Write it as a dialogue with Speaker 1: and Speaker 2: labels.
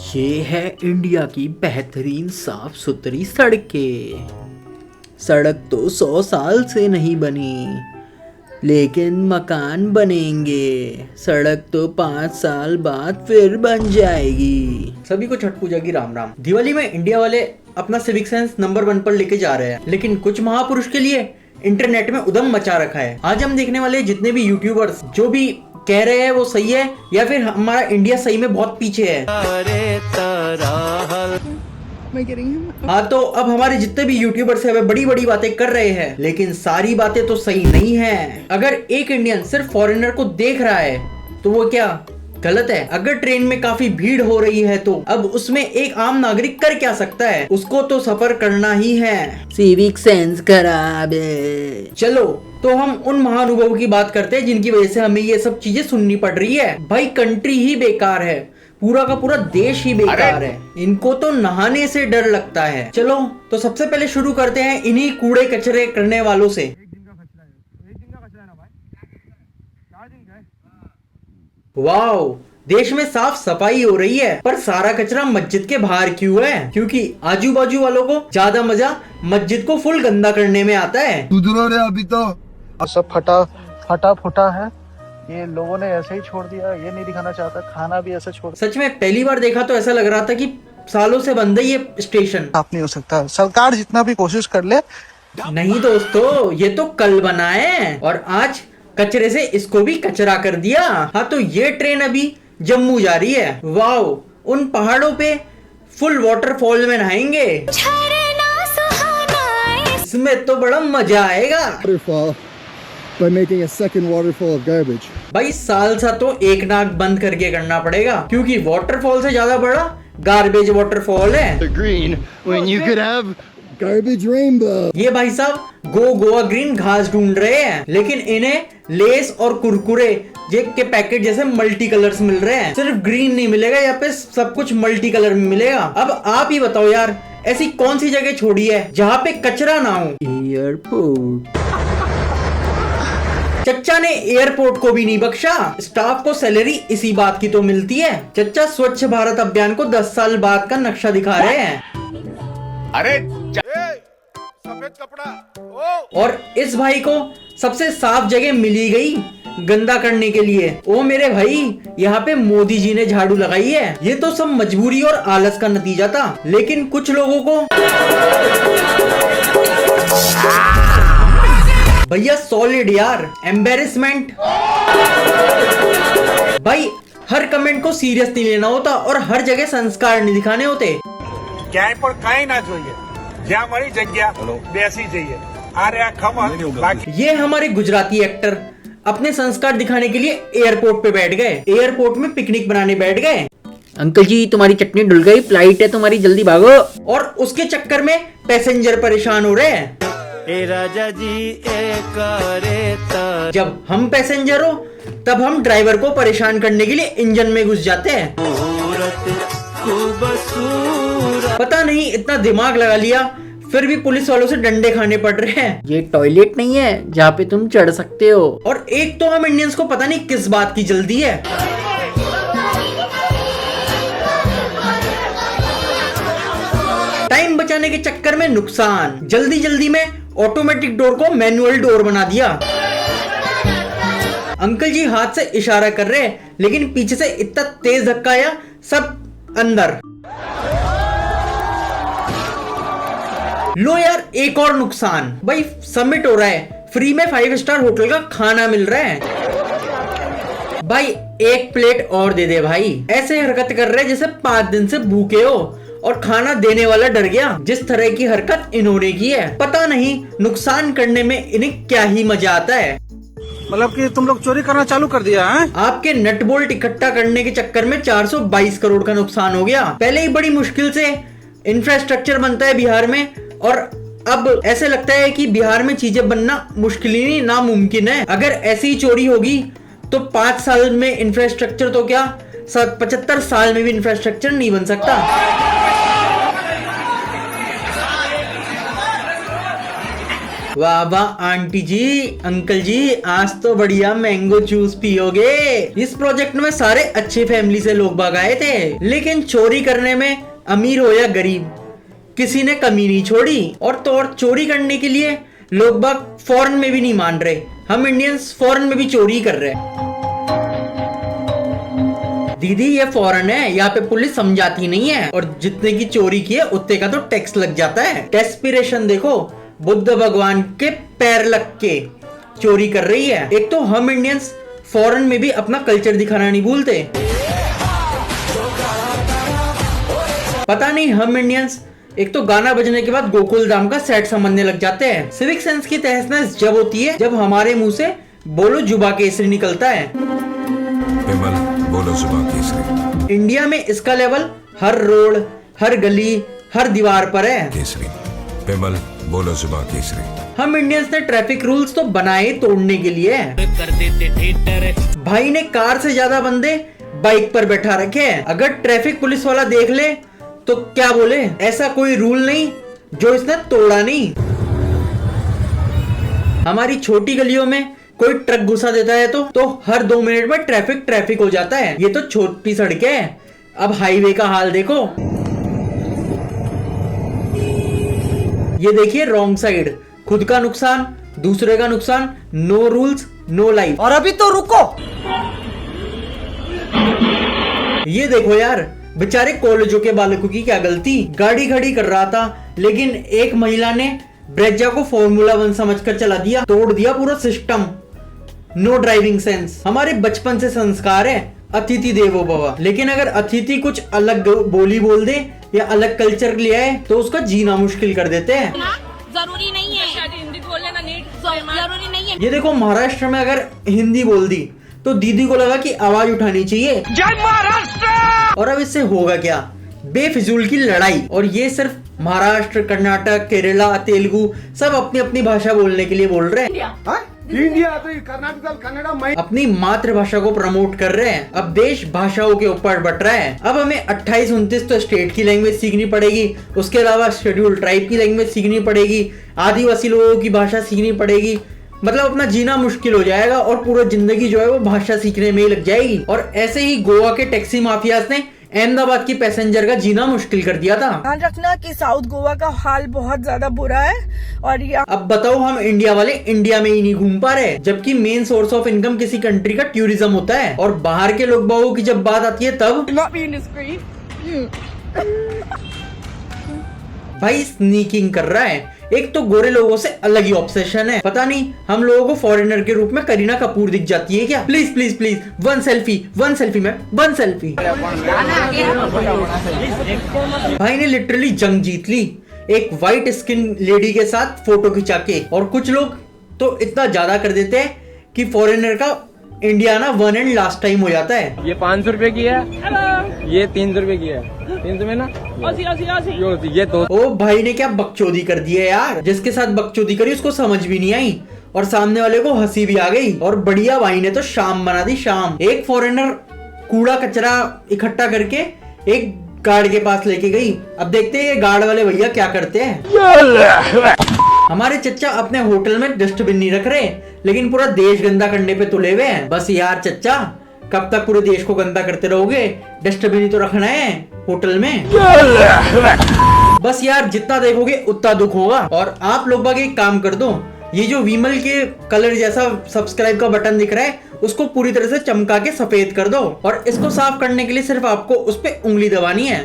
Speaker 1: ये है इंडिया की बेहतरीन साफ सुथरी सड़कें। सड़क तो 100 साल से नहीं बनी, लेकिन मकान बनेंगे। सड़क तो 5 साल बाद फिर बन जाएगी। सभी को छठ पूजा की राम राम। दिवाली में इंडिया वाले अपना सिविक सेंस नंबर 1 पर लेके जा रहे हैं, लेकिन कुछ महापुरुष के लिए इंटरनेट में उधम मचा रखा है। आज हम देखने वाले जितने भी यूट्यूबर्स जो भी कह रहे हैं वो सही है या फिर हमारा इंडिया सही में बहुत पीछे है। हाँ, तो अब हमारे जितने भी यूट्यूबर्स हैं वे बड़ी बड़ी बातें कर रहे हैं, लेकिन सारी बातें तो सही नहीं है। अगर एक इंडियन सिर्फ फॉरेनर को देख रहा है तो वो क्या गलत है? अगर ट्रेन में काफी भीड़ हो रही है तो अब उसमें एक आम नागरिक कर क्या सकता है? उसको तो सफर करना ही है। सिविक सेंस खराब है। चलो तो हम उन महानुभावों की बात करते हैं जिनकी वजह से हमें ये सब चीजें सुननी पड़ रही है। भाई कंट्री ही बेकार है, पूरा का पूरा देश ही बेकार है। इनको तो नहाने से डर लगता है। चलो तो सबसे पहले शुरू करते हैं इन्हीं कूड़े कचरे करने वालों से। वाओ, देश में साफ सफाई हो रही है, पर सारा कचरा मस्जिद के बाहर क्यों है? क्योंकि आजू बाजू वालों को ज्यादा मजा मस्जिद को फुल गंदा करने में आता है।
Speaker 2: अभी तो सब फटा फुटा है, ये लोगों ने ऐसे ही छोड़ दिया। ये नहीं दिखाना चाहता, खाना भी ऐसे छोड़।
Speaker 1: सच में पहली बार देखा तो ऐसा लग रहा था कि सालों से बंद है ये स्टेशन।
Speaker 2: आप नहीं हो सकता, सरकार जितना भी कोशिश कर ले।
Speaker 1: नहीं दोस्तों, ये तो कल बना है और आज कचरे से इसको भी कचरा कर दिया। हाँ, तो ये ट्रेन अभी जम्मू जा रही है। वाओ, उन पहाड़ों पे फुल वाटरफॉल में नहाएंगे, इसमें तो बड़ा मजा आएगा।
Speaker 3: By making a second waterfall of garbage.
Speaker 1: भाई साल सा तो एक नाक बंद करके करना पड़ेगा, क्योंकि वाटरफॉल से ज्यादा बड़ा गार्बेज वाटरफॉल है।
Speaker 3: The green when you could have garbage rainbow.
Speaker 1: ये भाई साहब गो गोवा ग्रीन घास ढूंढ रहे हैं, लेकिन इन्हें लेस और कुरकुरे के पैकेट जैसे मल्टी कलर्स मिल रहे हैं। सिर्फ ग्रीन नहीं मिलेगा, यहाँ पे सब कुछ मल्टी कलर में मिलेगा। अब आप ही बताओ यार, ऐसी कौन सी जगह छोड़ी है जहाँ पे कचरा ना हो? एयरपोर्ट। चच्चा ने एयरपोर्ट को भी नहीं बख्शा। स्टाफ को सैलरी इसी बात की तो मिलती है। चच्चा स्वच्छ भारत अभियान को 10 साल बाद का नक्शा दिखा रहे हैं।
Speaker 4: अरे सफेद कपड़ा।
Speaker 1: और इस भाई को सबसे साफ जगह मिली गई गंदा करने के लिए। ओ मेरे भाई, यहाँ पे मोदी जी ने झाड़ू लगाई है। ये तो सब मजबूरी और आलस का नतीजा था, लेकिन कुछ लोगों को भैया सॉलिड यार, एम्बेरसमेंट। भाई हर कमेंट को सीरियस नहीं लेना होता और हर जगह संस्कार नहीं दिखाने होते।
Speaker 4: ક્યાંય પણ કાંઈ ના જોઈએ, જ્યાં મળી જગ્યા બેસી જઈએ। અરે ખમણ બાકી।
Speaker 1: ये हमारे गुजराती एक्टर अपने संस्कार दिखाने के लिए एयरपोर्ट पे बैठ गए। एयरपोर्ट में पिकनिक बनाने बैठ गए। अंकल जी तुम्हारी चटनी डुल गई, फ्लाइट है तुम्हारी, जल्दी भागो। और उसके चक्कर में पैसेंजर परेशान हो रहे हैं।
Speaker 5: ए राजा जी ए करे
Speaker 1: जब हम पैसेंजर हो तब हम ड्राइवर को परेशान करने के लिए इंजन में घुस जाते हैं। पता नहीं इतना दिमाग लगा लिया, फिर भी पुलिस वालों से डंडे खाने पड़ रहे हैं। ये टॉयलेट नहीं है जहाँ पे तुम चढ़ सकते हो। और एक तो हम इंडियंस को पता नहीं किस बात की जल्दी है। टाइम बचाने के चक्कर में नुकसान। जल्दी जल्दी में ऑटोमेटिक डोर को मैनुअल डोर बना दिया। अंकल जी हाथ से इशारा कर रहे हैं, लेकिन पीछे से इतना तेज धक्का आया, सब अंदर। लो यार, एक और नुकसान। भाई समिट हो रहा है, फ्री में 5 स्टार होटल का खाना मिल रहा है। भाई एक प्लेट और दे दे भाई। ऐसे हरकत कर रहे जैसे 5 दिन से भूखे हो और खाना देने वाला डर गया। जिस तरह की हरकत इन्होंने की है, पता नहीं नुकसान करने में इन्हें क्या ही मजा आता है।
Speaker 2: मतलब कि तुम लोग चोरी करना चालू कर दिया है?
Speaker 1: आपके नट बोल्ट इकट्ठा करने के चक्कर में 422 करोड़ का नुकसान हो गया। पहले ही बड़ी मुश्किल से इंफ्रास्ट्रक्चर बनता है बिहार में, और अब ऐसे लगता है कि बिहार में चीजें बनना मुश्किल ही नहीं, नामुमकिन है। अगर ऐसी ही चोरी होगी तो 5 साल में इंफ्रास्ट्रक्चर तो क्या 75 साल में भी इंफ्रास्ट्रक्चर नहीं बन सकता। वाह वाह आंटी जी, अंकल जी, आज तो बढ़िया मैंगो जूस पियोगे। इस प्रोजेक्ट में सारे अच्छे फैमिली से लोग बाग आए थे, लेकिन चोरी करने में अमीर हो या गरीब किसी ने कमी नहीं छोड़ी। और तो और चोरी करने के लिए लोग बाग फॉरेन में भी नहीं मान रहे, हम इंडियंस फॉरेन में भी चोरी कर रहे हैं। दीदी ये फॉरेन है, यहाँ पे पुलिस समझाती नहीं है, और जितने की चोरी की है उतने का तो टैक्स लग जाता है। डेस्पिरेशन देखो, बुद्ध भगवान के पैर लग के चोरी कर रही है। एक तो हम इंडियंस फॉरेन में भी अपना कल्चर दिखाना नहीं भूलते। पता नहीं हम इंडियंस एक तो गाना बजने के बाद गोकुल धाम का सेट समझने लग जाते हैं। सिविक सेंस की तहस नहस जब होती है जब हमारे मुंह से बोलो जुबा केसरी निकलता है।
Speaker 6: विमल बोलो जुबा केसरी।
Speaker 1: इंडिया में इसका लेवल हर रोड, हर गली, हर दीवार पर है।
Speaker 6: केसरी विमल बोलो जुबा केसरी।
Speaker 1: हम इंडियंस ने ट्रैफिक रूल्स तो बनाए तोड़ने के लिए कर देते थिएटर। भाई ने कार से ज्यादा बंदे बाइक पर बैठा रखे हैं। अगर ट्रैफिक पुलिस वाला देख ले तो क्या बोले, ऐसा कोई रूल नहीं जो इसने तोड़ा नहीं। हमारी छोटी गलियों में कोई ट्रक घुसा देता है तो हर 2 मिनट में ट्रैफिक हो जाता है। ये तो छोटी सड़कें हैं, अब हाईवे का हाल देखो। ये देखिए रॉन्ग साइड, खुद का नुकसान, दूसरे का नुकसान, नो रूल्स नो लाइफ।
Speaker 7: और अभी तो रुको,
Speaker 1: ये देखो यार, बेचारे कॉलेजों के बालकों की क्या गलती। गाड़ी खड़ी कर रहा था लेकिन एक महिला ने ब्रेजा को फॉर्मूला 1 समझकर चला दिया, तोड़ दिया पूरा सिस्टम। No driving sense. हमारे बचपन से संस्कार है अतिथि देवो भव, लेकिन अगर अतिथि कुछ अलग बोली बोल दे या अलग कल्चर ले आए तो उसका जीना मुश्किल कर देते हैं।
Speaker 8: जरूरी नहीं है हिंदी बोलने का, नीट जरूरी नहीं है।
Speaker 1: ये देखो महाराष्ट्र में अगर हिंदी बोल दी तो दीदी को लगा कि आवाज उठानी चाहिए, जय महाराष्ट्र। और अब इससे होगा क्या, बेफिजूल की लड़ाई। और ये सिर्फ महाराष्ट्र, कर्नाटक, केरला, तेलुगु सब अपनी अपनी भाषा बोलने के लिए बोल रहे हैं।
Speaker 2: इंडिया तो कर्नाटक कन्नड़ा
Speaker 1: अपनी मातृभाषा को प्रमोट कर रहे हैं। अब देश भाषाओं के ऊपर बट रहा है। अब हमें 28-29 तो स्टेट की लैंग्वेज सीखनी पड़ेगी, उसके अलावा शेड्यूल ट्राइब की लैंग्वेज सीखनी पड़ेगी, आदिवासी लोगों की भाषा सीखनी पड़ेगी। मतलब अपना जीना मुश्किल हो जाएगा और पूरा जिंदगी जो है वो भाषा सीखने में ही लग जाएगी। और ऐसे ही गोवा के टैक्सी माफियाज ने अहमदाबाद की पैसेंजर का जीना मुश्किल कर दिया था।
Speaker 7: ध्यान रखना कि साउथ गोवा का हाल बहुत ज्यादा बुरा है। और
Speaker 1: अब बताओ, हम इंडिया वाले इंडिया में ही नहीं घूम पा रहे, जबकि मेन सोर्स ऑफ इनकम किसी कंट्री का टूरिज्म होता है। और बाहर के लोग बागों की जब बात आती है तब भाई स्नीकिंग कर रहा है। एक तो गोरे लोगों से अलग ही ऑब्सेशन है। पता नहीं हम लोगों को फॉरेनर के रूप में करीना कपूर दिख जाती है क्या। Please please please one selfie में वन सेल्फी। भाई ने लिटरली जंग जीत ली एक वाइट स्किन लेडी के साथ फोटो खिंचा के। और कुछ लोग तो इतना ज्यादा कर देते हैं कि फॉरेनर का इंडिया ना वन एंड लास्ट टाइम हो जाता है।
Speaker 9: ये 500 रुपए की है, ये 300 रुपए की है। 300 में ना ये तो।
Speaker 1: ओ भाई ने क्या बकचोदी कर दी है यार। जिसके साथ बकचोदी करी उसको समझ भी नहीं आई और सामने वाले को हंसी भी आ गई। और बढ़िया भाई ने तो शाम बना दी शाम। एक फॉरेनर कूड़ा कचरा इकट्ठा करके एक गार्ड के पास लेके गई। अब देखते हैं ये गार्ड वाले भैया क्या करते हैं। हमारे चच्चा अपने होटल में डस्टबिन नहीं रख रहे, लेकिन पूरा देश गंदा करने पे तुले हुए हैं। बस यार चच्चा, कब तक पूरे देश को गंदा करते रहोगे? डस्टबिन ही तो रखना है होटल में। बस यार, जितना देखोगे उतना दुख होगा। और आप लोग बाकी एक काम कर दो, ये जो विमल के कलर जैसा सब्सक्राइब का बटन दिख रहा है उसको पूरी तरह से चमका के सफेद कर दो। और इसको साफ करने के लिए सिर्फ आपको उस पे उंगली दबानी है।